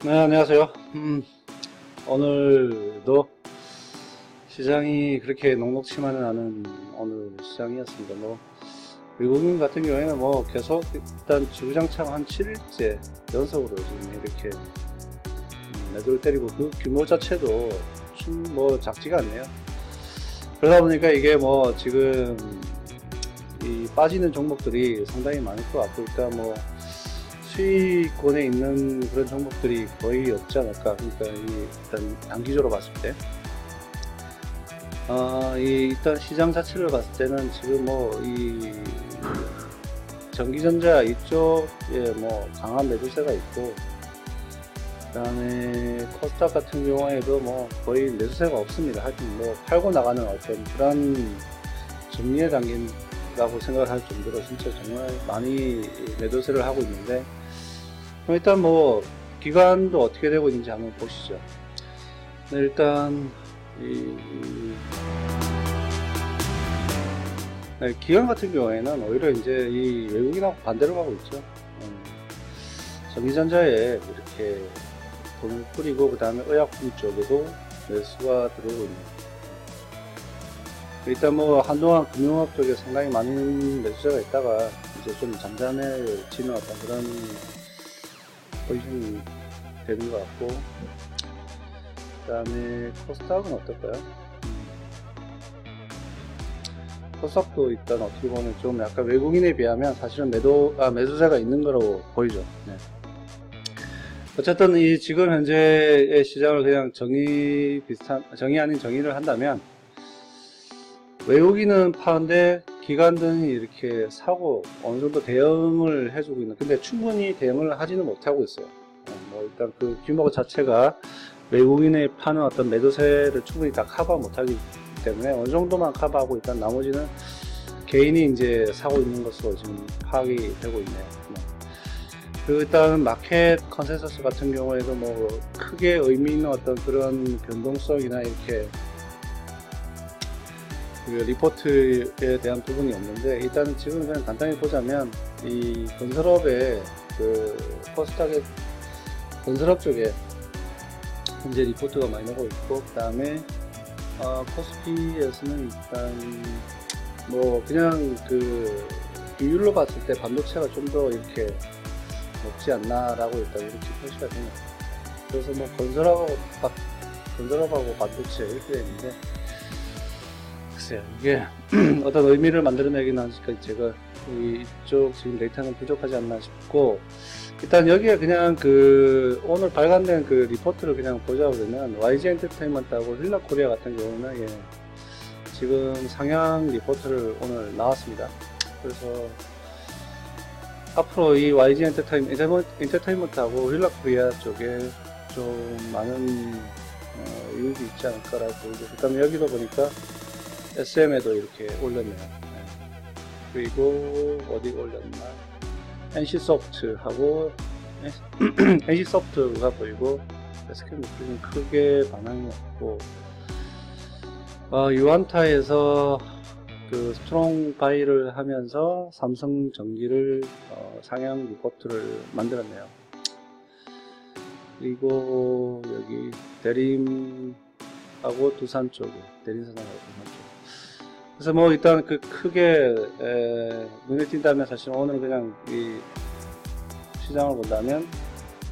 네, 안녕하세요. 오늘도 시장이 그렇게 녹록치만은 않은 오늘 시장이었습니다. 외국인 같은 경우에는 계속 일단 주구장창 한 7일째 연속으로 지금 이렇게 매도를 때리고 그 규모 자체도 작지가 않네요. 그러다 보니까 이게 지금 이 빠지는 종목들이 상당히 많을 것 같고, 일단 수익권에 있는 그런 종목들이 거의 없지 않을까. 그러니까 일단 단기적으로 봤을 때, 일단 시장 자체를 봤을 때는 지금 이 전기전자 이쪽에 강한 매도세가 있고, 그 다음에 코스닥 같은 경우에도 거의 매수세가 없습니다. 하여튼 팔고 나가는 어떤 그런 정리의 단계라고 생각을 할 정도로 진짜 정말 많이 매도세를 하고 있는데, 그럼 일단 기간도 어떻게 되고 있는지 한번 보시죠. 네, 일단 기간 같은 경우에는 오히려 이제 이 외국인하고 반대로 가고 있죠. 전기전자에 이렇게 돈을 뿌리고, 그 다음에 의약품 쪽에도 매수가 들어오고 있는. 일단 한동안 금융업 쪽에 상당히 많은 매수세가 있다가 이제 좀 잠잠해지는 어떤 그런 포지션이 되는 것 같고, 그 다음에 코스닥은 어떨까요? 코스닥도 일단 어떻게 보면 좀 약간 외국인에 비하면 사실은 매수세가 있는 거라고 보이죠. 네. 어쨌든 지금 현재의 시장을 그냥 정의 아닌 정의를 한다면, 외국인은 파는데 기관들이 이렇게 사고 어느 정도 대응을 해주고 있는, 근데 충분히 대응을 하지는 못하고 있어요. 일단 그 규모 자체가 외국인의 파는 어떤 매도세를 충분히 다 커버 못하기 때문에 어느 정도만 커버하고, 일단 나머지는 개인이 이제 사고 있는 것으로 지금 파악이 되고 있네요. 그리고 일단 마켓 컨센서스 같은 경우에도 크게 의미 있는 어떤 그런 변동성이나 이렇게 그 리포트에 대한 부분이 없는데, 일단은 지금 그냥 간단히 보자면 이 건설업의 그 코스닥의 건설업 쪽에 현재 리포트가 많이 나오고 있고, 그 다음에 코스피에서는 일단 그냥 그 비율로 봤을 때 반도체가 좀 더 이렇게 높지 않나라고 일단 이렇게 표시가 되네요. 그래서 건설업하고 반도체 이렇게 되는데, 글쎄요, 이게 어떤 의미를 만들어내긴 하니까 제가 이쪽 지금 데이터는 부족하지 않나 싶고, 일단 여기에 그냥 오늘 발간된 그 리포트를 그냥 보자 그러면, YG 엔터테인먼트하고 휠라코리아 같은 경우는 지금 상향 리포트를 오늘 나왔습니다. 그래서 앞으로 이 YG 엔터테인먼트하고 휠라코리아 쪽에 좀 많은 이익이 있지 않을까라고 보이고, 그 다음에 여기도 보니까 SM에도 이렇게 올렸네요. 그리고 어디 올렸나? NC소프트하고 NC소프트가 보이고, SK미트는 크게 반응이 없고, 유안타에서 그 스트롱 바이를 하면서 삼성전기를 상향 리포트를 만들었네요. 그리고 여기 대림하고 두산 쪽에, 대림산하고 두산 쪽. 그래서 일단 크게 눈에 띈다면, 사실 오늘 그냥 이 시장을 본다면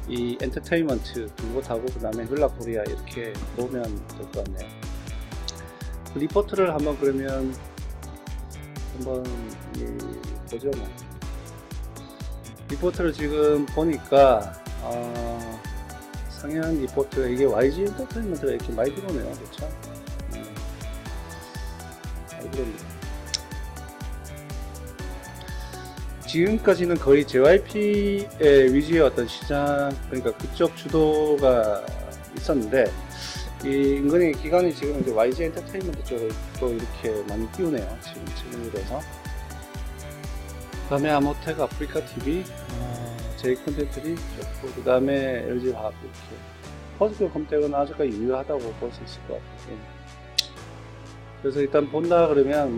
이 엔터테인먼트 두 곳하고 그 다음에 휠라코리아 이렇게 보면 될 것 같네요. 그 리포트를 한번 그러면 보죠. 리포트를 지금 보니까 상향 리포트가 이게 YG 엔터테인먼트가 이렇게 많이 들어오네요. 그렇죠? 지금까지는 거의 JYP의 위주의 어떤 시장, 그러니까 그쪽 주도가 있었는데, 이 은근히 기관이 지금 이제 YG 엔터테인먼트 쪽으로 또 이렇게 많이 띄우네요. 지금으로서. 그 다음에 아모텍 아프리카 TV, J콘텐츠리 좋고, 그 다음에 LG 화학 이렇게. 퍼스트 컴텍은 아직까지 유효하다고 볼 수 있을 것 같아요. 그래서 일단 본다 그러면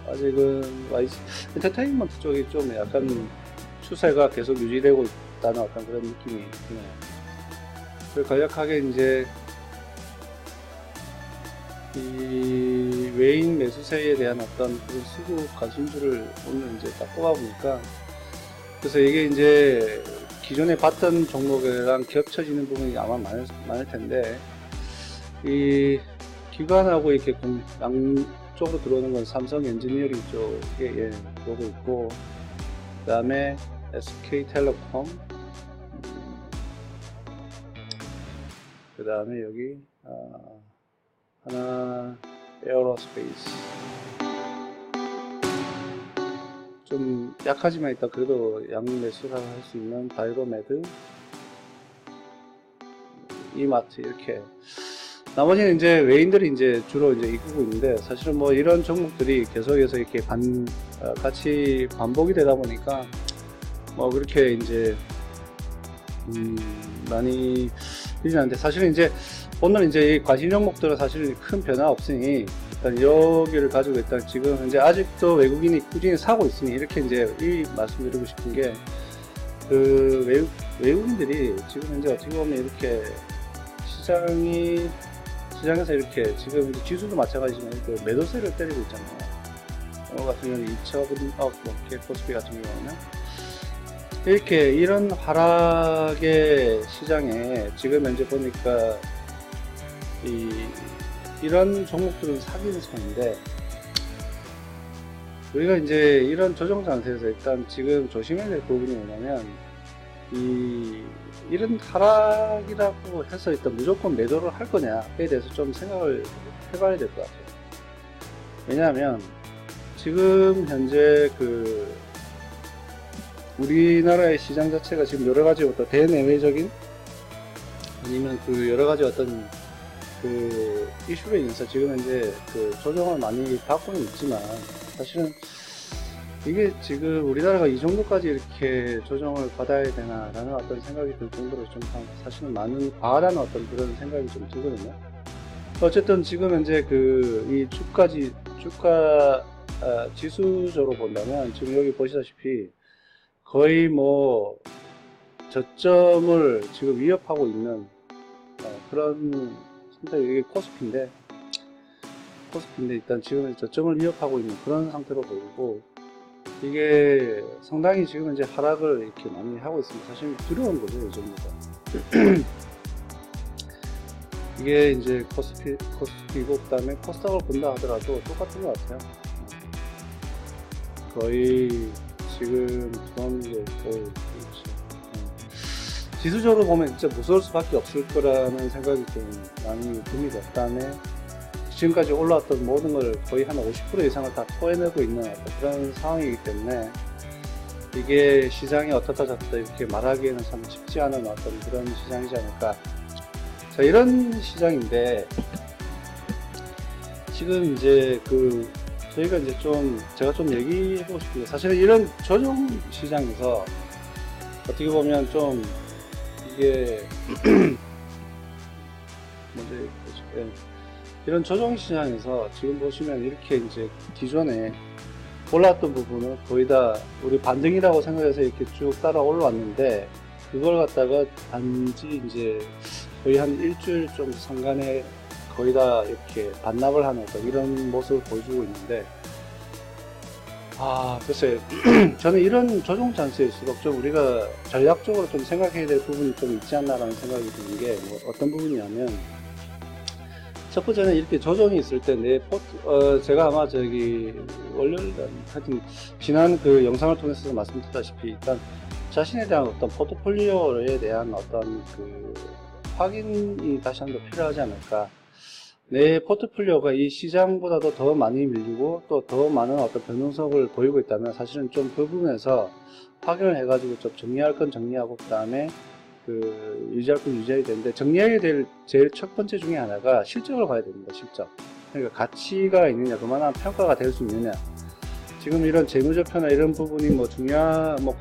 아직은 YG 엔터테인먼트 쪽이 좀 약간 추세가 계속 유지되고 있다는 어떤 그런 느낌이 드네요. 간략하게 이제 이 외인 매수세에 대한 어떤 그런 수급 관심주를 오늘 이제 딱 뽑아보니까, 그래서 이게 이제 기존에 봤던 종목이랑 겹쳐지는 부분이 아마 많을 텐데, 이 기관하고 이렇게 양쪽으로 들어오는 건 삼성 엔지니어링 쪽에 들어오고 있고, 그 다음에 SK텔레콤, 그 다음에 여기 하나 에어로스페이스, 좀 약하지만 일단 그래도 양매수를 할 수 있는 바이로메드, 이마트, 이렇게 나머지는 이제 외인들이 이제 주로 이제 이끌고 있는데, 사실은 뭐 이런 종목들이 계속해서 이렇게 같이 반복이 되다 보니까 뭐 그렇게 이제 많이 되지 않는데, 사실은 이제 오늘 이제 이 관심 종목들은 사실 큰 변화 없으니 일단 여기를 가지고 일단 지금 현재 아직도 외국인이 꾸준히 사고 있으니, 이렇게 이제 이 말씀드리고 싶은 게, 그 외국인들이 지금 현재 어떻게 보면 이렇게 시장에서 이렇게 지금 지수도 마찬가지지만 그 매도세를 때리고 있잖아요. 오늘 같은 경우는 2,000억, 코스피 같은 경우는 이렇게 이런 하락의 시장에 지금 현재 보니까 이런 종목들은 사기는 선인데, 우리가 이제 이런 조정 상태에서 일단 지금 조심해야 될 부분이 뭐냐면, 이런 하락이라고 해서 일단 무조건 매도를 할 거냐에 대해서 좀 생각을 해봐야 될 것 같아요. 왜냐하면 지금 현재 그 우리나라의 시장 자체가 지금 여러 가지 어떤 대내외적인 아니면 그 여러 가지 어떤 그 이슈로 인해서 지금 현재 그 조정을 많이 받고는 있지만, 사실은 이게 지금 우리나라가 이 정도까지 이렇게 조정을 받아야 되나 라는 어떤 생각이 들 정도로 좀 사실은 많은 과하다는 어떤 그런 생각이 좀 들거든요. 어쨌든 지금 현재 이 주가 지수적으로 본다면 지금 여기 보시다시피 거의 뭐 저점을 지금 위협하고 있는 그런 상태. 이게 코스피인데 일단 지금 저점을 위협하고 있는 그런 상태로 보이고, 이게 상당히 지금 이제 하락을 이렇게 많이 하고 있습니다. 사실 두려운 거죠, 이 정도가. 이게 이제 코스피고, 그 다음에 코스닥을 본다 하더라도 똑같은 것 같아요. 거의 지금 그런 게 거의 그렇죠. 지수적으로 보면 진짜 무서울 수밖에 없을 거라는 생각이 좀 많이 듭니다. 그 다음에 지금까지 올라왔던 모든 걸 거의 한 50% 이상을 다 토해내고 있는 그런 상황이기 때문에, 이게 시장이 어떻다 저렇다 이렇게 말하기에는 참 쉽지 않은 어떤 그런 시장이지 않을까. 자, 이런 시장인데 지금 이제 저희가 이제 제가 좀 얘기해보고 싶은 게, 사실은 이런 조정 시장에서 어떻게 보면 좀 이게 이런 조정 시장에서 지금 보시면 이렇게 이제 기존에 올라왔던 부분은 거의 다 우리 반등이라고 생각해서 이렇게 쭉 따라 올라왔는데, 그걸 갖다가 단지 이제 거의 한 일주일 좀 상간에 거의 다 이렇게 반납을 하는 이런 모습을 보여주고 있는데, 글쎄, 저는 이런 조정 찬스일수록 좀 우리가 전략적으로 좀 생각해야 될 부분이 좀 있지 않나라는 생각이 드는 게, 뭐 어떤 부분이냐면, 첫 번째는 이렇게 조정이 있을 때 제가 아마 월요일 하여튼 지난 그 영상을 통해서 말씀드렸다시피, 일단 자신에 대한 어떤 포트폴리오에 대한 어떤 그 확인이 다시 한번 필요하지 않을까. 내 포트폴리오가 이 시장보다도 더 많이 밀리고 또 더 많은 어떤 변동성을 보이고 있다면, 사실은 좀 그 부분에서 확인을 해가지고 좀 정리할 건 정리하고, 그 다음에 유지할 건 유지해야 되는데, 정리해야 될 제일 첫 번째 중에 하나가 실적을 봐야 됩니다. 실적. 그러니까 가치가 있느냐, 그만한 평가가 될 수 있느냐. 지금 이런 재무제표나 이런 부분이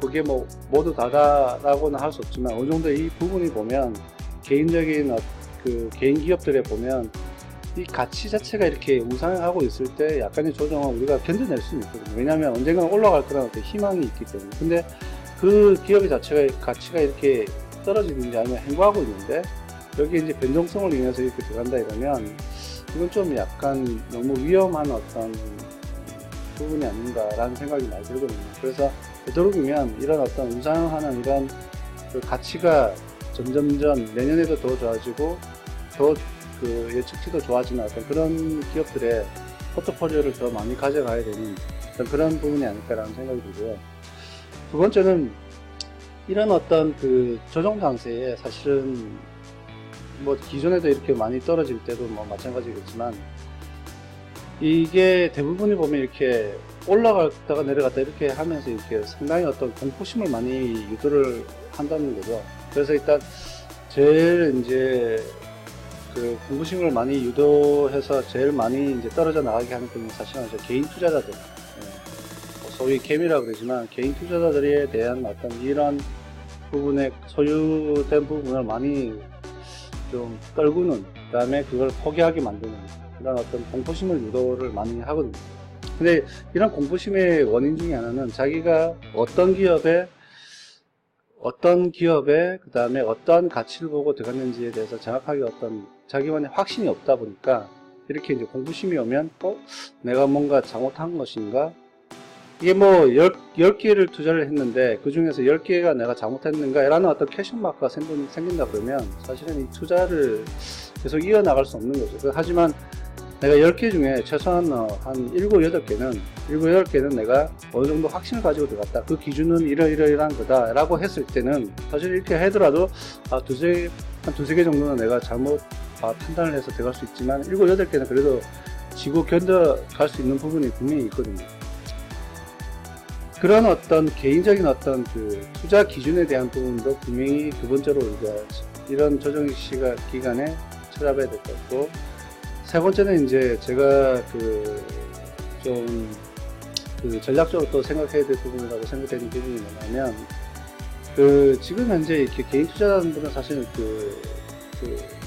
그게 모두 다다라고는 할 수 없지만, 어느 정도 이 부분이 보면 개인적인 개인 기업들에 보면 이 가치 자체가 이렇게 우상하고 있을 때 약간의 조정은 우리가 견뎌낼 수는 있거든요. 왜냐하면 언젠가는 올라갈 거라는 어떤 희망이 있기 때문에. 근데 그 기업의 가치가 이렇게 떨어지는지 아니면 횡보하고 있는데, 여기 이제 변동성을 인해서 이렇게 들어간다 이러면 이건 좀 약간 너무 위험한 어떤 부분이 아닌가라는 생각이 많이 들거든요. 그래서 되도록이면 이런 어떤 우상하는 이런 그 가치가 점점점 내년에도 더 좋아지고 더 그 예측치도 좋아지는 어떤 그런 기업들의 포트폴리오를 더 많이 가져가야 되는 어떤 그런 부분이 아닐까라는 생각이 들고요. 두 번째는 이런 어떤 그 조정 장세에 사실은 뭐 기존에도 이렇게 많이 떨어질 때도 뭐 마찬가지겠지만 이게 대부분이 보면 이렇게 올라갔다가 내려갔다 이렇게 하면서 이렇게 상당히 어떤 공포심을 많이 유도를 한다는 거죠. 그래서 일단 제일 이제 그 공포심을 많이 유도해서 제일 많이 이제 떨어져 나가게 하는 분은 사실은 이제 개인 투자자들, 소위 개미라고 그러지만 개인 투자자들에 대한 어떤 이런 부분에 소유된 부분을 많이 좀 떨구는, 그 다음에 그걸 포기하게 만드는 그런 어떤 공포심을 유도를 많이 하거든요. 근데 이런 공포심의 원인 중에 하나는 자기가 어떤 기업에 그 다음에 어떤 가치를 보고 들어갔는지에 대해서 정확하게 어떤 자기만의 확신이 없다 보니까 이렇게 이제 공포심이 오면 내가 뭔가 잘못한 것인가? 이게 뭐 10개를 투자를 했는데 그 중에서 10개가 내가 잘못했는가? 라는 어떤 퀘션 마크가 생긴다 그러면 사실은 이 투자를 계속 이어나갈 수 없는 거죠. 하지만 내가 10개 중에 최소한 한 7, 8개는 내가 어느 정도 확신을 가지고 들어갔다. 그 기준은 이러이러한 거다. 라고 했을 때는 사실 이렇게 하더라도 한 두세 개 정도는 내가 잘못 판단을 해서 들어갈 수 있지만 7, 8개는 그래도 지고 견뎌갈 수 있는 부분이 분명히 있거든요. 그런 어떤 개인적인 어떤 그 투자 기준에 대한 부분도 분명히 두 번째로 우리가 이런 조정 기간에 찾아봐야 될 것 같고, 세 번째는 이제 제가 좀 전략적으로 또 생각해야 될 부분이라고 생각되는 부분이 뭐냐면, 지금 현재 이렇게 개인 투자자분들은 사실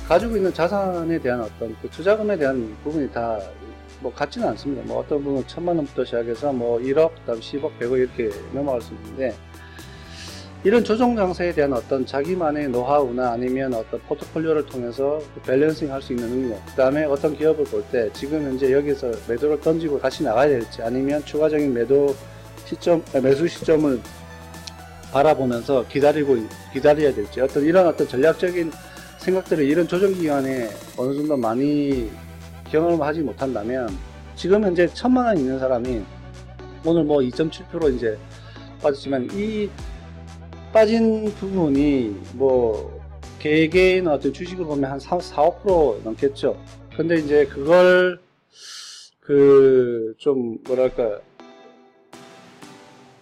가지고 있는 자산에 대한 어떤 그 투자금에 대한 부분이 다 뭐 같지는 않습니다. 뭐 어떤 분은 1000만원부터 시작해서 뭐 1억, 그다음 10억, 100억 이렇게 넘어갈 수 있는데, 이런 조정 장세에 대한 어떤 자기만의 노하우나 아니면 어떤 포트폴리오를 통해서 밸런싱 할 수 있는 능력, 그 다음에 어떤 기업을 볼 때 지금 현재 여기서 매도를 던지고 다시 나가야 될지, 아니면 추가적인 매수 시점을 바라보면서 기다려야 될지, 이런 어떤 전략적인 생각들을 이런 조정 기간에 어느 정도 많이 경험을 하지 못한다면, 지금 현재 1000만원 있는 사람이 오늘 뭐 2.7% 이제 빠졌지만, 이 빠진 부분이 뭐 개개인 어떤 주식을 보면 한 4, 5% 넘겠죠. 근데 이제 그걸 좀 뭐랄까,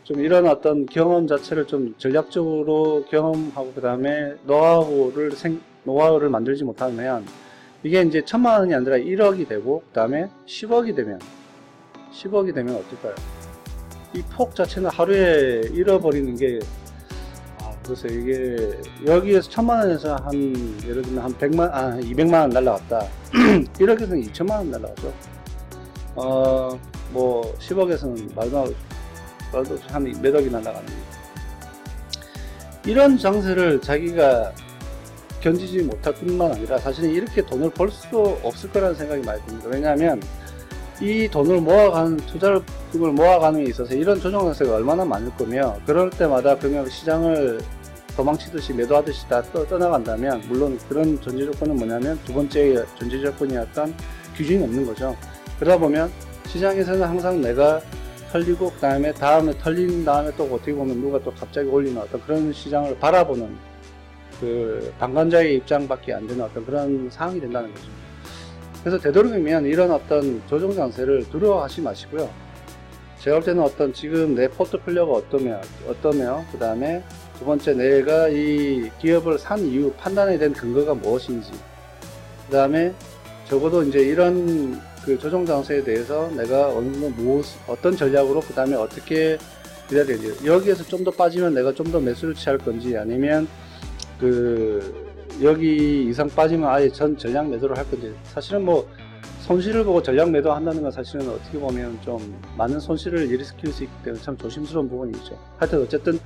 좀 이런 어떤 경험 자체를 좀 전략적으로 경험하고 그 다음에 노하우를 만들지 못하면, 이게 이제 1000만원이 아니라 1억이 되고 그 다음에 10억이 되면 어떨까요? 이 폭 자체는 하루에 잃어버리는 게, 그래서 이게 여기에서 1000만원에서 한 예를 들면 한 200만원 날라갔다. 1억에서는 2천만원 날라가죠. 뭐 10억에서는 말도 한 몇 억이 날라가는 거예요. 이런 장세를 자기가 견디지 못할 뿐만 아니라 사실은 이렇게 돈을 벌 수도 없을 거라는 생각이 많이 듭니다. 왜냐하면 이 돈을 투자금을 모아가는 데 있어서 이런 조정 장세가 얼마나 많을 거며, 그럴 때마다 그러면 시장을 도망치듯이 매도하듯이 다 떠나간다면, 물론 그런 전제 조건은 뭐냐면 두 번째 전제 조건이었던 기준이 없는 거죠. 그러다 보면 시장에서는 항상 내가 털리고 다음에 털린 다음에 또 어떻게 보면 누가 또 갑자기 올리는 어떤 그런 시장을 바라보는 방관자의 입장밖에 안 되는 어떤 그런 상황이 된다는 거죠. 그래서 되도록이면 이런 어떤 조정 장세를 두려워하지 마시고요. 제가 볼 때는 지금 내 포트폴리오가 어떠며, 그 다음에 두 번째 내가 이 기업을 산 이유 판단에 대한 근거가 무엇인지, 그 다음에 적어도 이제 이런 조정 장세에 대해서 내가 어떤 전략으로 그 다음에 어떻게 기다려야 돼요. 여기에서 좀 더 빠지면 내가 좀 더 매수를 취할 건지, 아니면 여기 이상 빠지면 아예 전량 매도를 할 건지. 사실은 뭐 손실을 보고 전략 매도한다는 건 사실은 어떻게 보면 좀 많은 손실을 일으킬 수 있기 때문에 참 조심스러운 부분이죠. 하여튼 어쨌든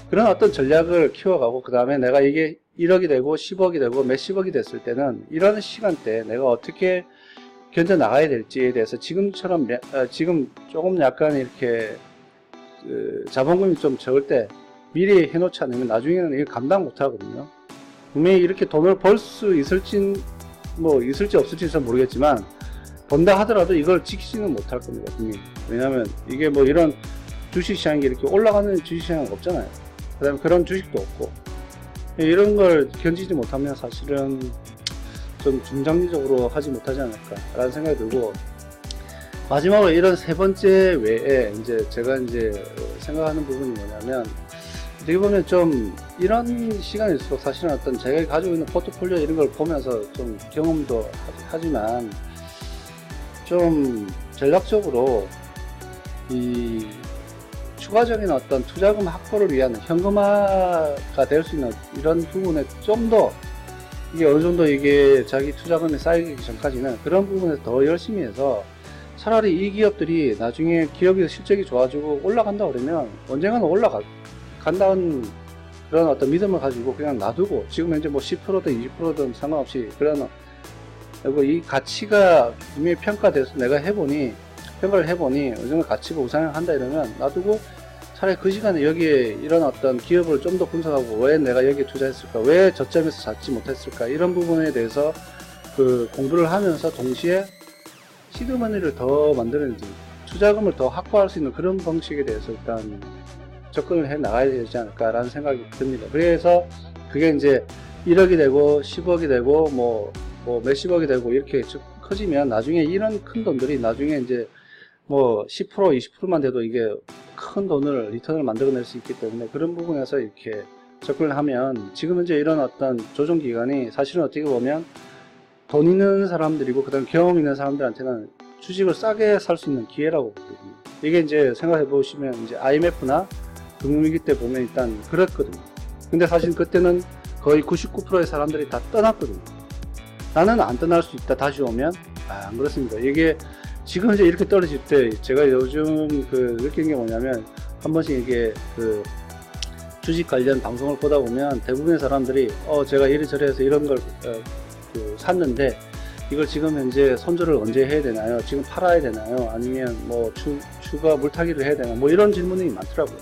그런 어떤 전략을 키워가고 그 다음에 내가 이게 1억이 되고 10억이 되고 몇십억이 됐을 때는 이런 시간대에 내가 어떻게 견뎌 나가야 될지에 대해서 지금처럼 지금 조금 약간 이렇게 자본금이 좀 적을 때 미리 해놓지 않으면 나중에는 이거 감당 못 하거든요. 분명히 이렇게 돈을 벌 수 있을지 없을지 는 모르겠지만 번다 하더라도 이걸 지키지는 못할 겁니다. 분명히. 왜냐하면 이게 뭐 이런 주식시장이 이렇게 올라가는 주식시장은 없잖아요. 그 다음에 그런 주식도 없고 이런 걸 견디지 못하면 사실은 좀 중장기적으로 하지 못하지 않을까 라는 생각이 들고, 마지막으로 이런 세 번째 외에 이제 제가 이제 생각하는 부분이 뭐냐면, 어떻게 보면 좀 이런 시간일수록 사실은 어떤 제가 가지고 있는 포트폴리오 이런 걸 보면서 좀 경험도 하지만 좀 전략적으로 이 추가적인 어떤 투자금 확보를 위한 현금화가 될 수 있는 이런 부분에 좀 더 이게 어느 정도 이게 자기 투자금이 쌓이기 전까지는 그런 부분에서 더 열심히 해서 차라리 이 기업들이 나중에 기업의 실적이 좋아지고 올라간다 그러면 언젠가는 올라간다는 그런 어떤 믿음을 가지고 그냥 놔두고, 지금 현재 뭐 10%든 20%든 상관없이 그런 이 가치가 분명히 평가돼서 내가 평가를 해보니 어느 정도 가치가 우상향한다 이러면 놔두고 차라리 그 시간에 여기에 이런 어떤 기업을 좀 더 분석하고 왜 내가 여기에 투자했을까, 왜 저점에서 잡지 못했을까, 이런 부분에 대해서 그 공부를 하면서 동시에 시드머니를 더 만드는지 투자금을 더 확보할 수 있는 그런 방식에 대해서 일단 접근을 해 나가야 되지 않을까라는 생각이 듭니다. 그래서 그게 이제 1억이 되고 10억이 되고 뭐 몇십억이 되고 이렇게 커지면 나중에 이런 큰 돈들이 나중에 이제 뭐 10% 20%만 돼도 이게 큰 돈을 리턴을 만들어낼 수 있기 때문에 그런 부분에서 이렇게 접근을 하면, 지금 현재 이런 어떤 조정 기간이 사실은 어떻게 보면 돈 있는 사람들이고 그다음 경험 있는 사람들한테는 주식을 싸게 살 수 있는 기회라고 보거든요. 이게 이제 생각해 보시면 이제 IMF나 금융위기 때 보면 일단 그랬거든요. 근데 사실 그때는 거의 99%의 사람들이 다 떠났거든요. 나는 안 떠날 수 있다, 다시 오면. 안 그렇습니다. 이게 지금 이제 이렇게 떨어질 때 제가 요즘 느낀 게 뭐냐면, 한 번씩 이게 주식 관련 방송을 보다 보면 대부분의 사람들이 제가 이리저리 해서 이런 걸 샀는데 이걸 지금 현재 손절을 언제 해야 되나요? 지금 팔아야 되나요? 아니면 뭐 추가 물타기를 해야 되나? 뭐 이런 질문이 많더라고요.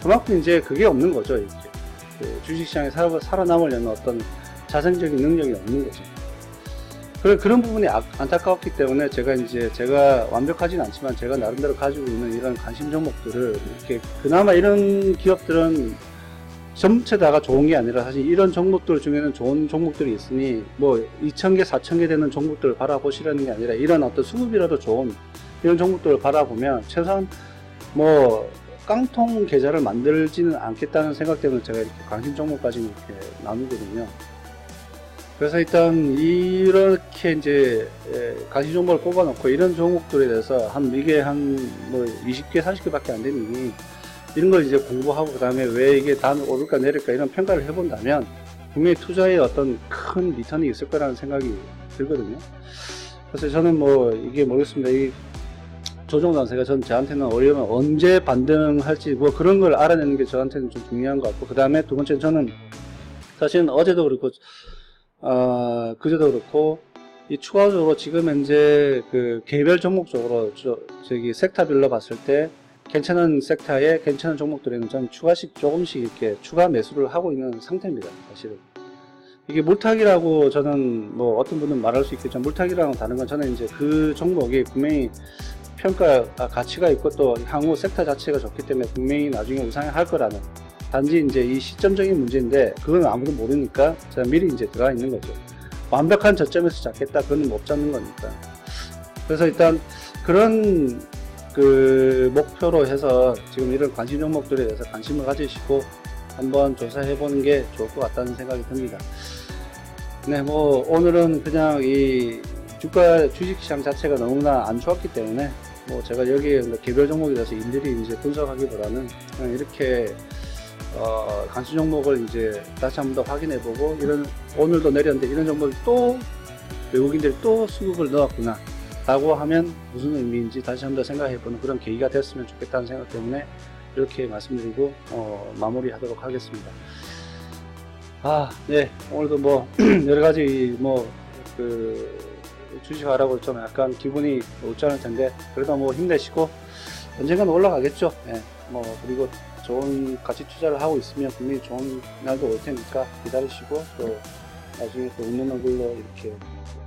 그만큼 이제 그게 없는 거죠. 이렇게 주식시장에 살아남으려는 어떤 자생적인 능력이 없는 거죠. 그런 부분이 안타까웠기 때문에 제가 완벽하진 않지만 제가 나름대로 가지고 있는 이런 관심 종목들을 이렇게, 그나마 이런 기업들은 전체 다가 좋은 게 아니라 사실 이런 종목들 중에는 좋은 종목들이 있으니 뭐 2,000개 4,000개 되는 종목들을 바라보시라는 게 아니라 이런 어떤 수급이라도 좋은 이런 종목들을 바라보면 최소한 뭐 깡통 계좌를 만들지는 않겠다는 생각 때문에 제가 이렇게 관심 종목까지 이렇게 나누거든요. 그래서 일단 이렇게 이제 관심 종목을 뽑아놓고 이런 종목들에 대해서 이게 뭐 20개 30개밖에 안 되니 이런 걸 이제 공부하고 그 다음에 왜 이게 다음에 오를까 내릴까 이런 평가를 해본다면 분명히 투자에 어떤 큰 리턴이 있을 거라는 생각이 들거든요. 그래서 저는 뭐 이게 모르겠습니다. 이 조정 단세가 저한테는 어려우면 언제 반등할지 뭐 그런 걸 알아내는 게 저한테는 좀 중요한 것 같고, 그 다음에 두 번째는 저는 사실은 어제도 그렇고 그제도 그렇고 이 추가적으로 지금 현재 개별 종목적으로 저기 섹터별로 봤을 때 괜찮은 섹터에 괜찮은 종목들에는 저는 조금씩 이렇게 추가 매수를 하고 있는 상태입니다. 사실은 이게 물타기라고 저는 뭐 어떤 분은 말할 수 있겠지만, 물타기랑은 다른 건 저는 이제 그 종목이 분명히 가치가 있고 또 향후 섹터 자체가 좋기 때문에 분명히 나중에 우상향할 거라는, 단지 이제 이 시점적인 문제인데 그건 아무도 모르니까 제가 미리 이제 들어가 있는 거죠. 완벽한 저점에서 잡겠다, 그건 못 잡는 거니까. 그래서 일단 그런 목표로 해서 지금 이런 관심 종목들에 대해서 관심을 가지시고 한번 조사해 보는 게 좋을 것 같다는 생각이 듭니다. 네, 뭐 오늘은 그냥 이 주식시장 자체가 너무나 안 좋았기 때문에 뭐 제가 여기에 개별 종목에 대해서 일일이 이제 분석하기보다는 그냥 이렇게 관심 종목을 이제 다시 한번 더 확인해 보고, 오늘도 내렸는데 이런 종목이 또 외국인들이 또 수급을 넣었구나 라고 하면 무슨 의미인지 다시 한번 생각해보는 그런 계기가 됐으면 좋겠다는 생각 때문에 이렇게 말씀드리고 마무리하도록 하겠습니다. 네, 오늘도 뭐 여러가지 주식하라고 좀 약간 기분이 웃지 않을 텐데 그래도 뭐 힘내시고 언젠가는 올라가겠죠. 그리고 좋은 가치 투자를 하고 있으면 분명히 좋은 날도 올 테니까 기다리시고 또 나중에 또 웃는 얼굴로 이렇게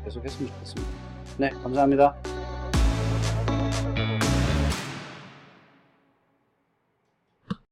계속 했으면 좋겠습니다. 네, 감사합니다.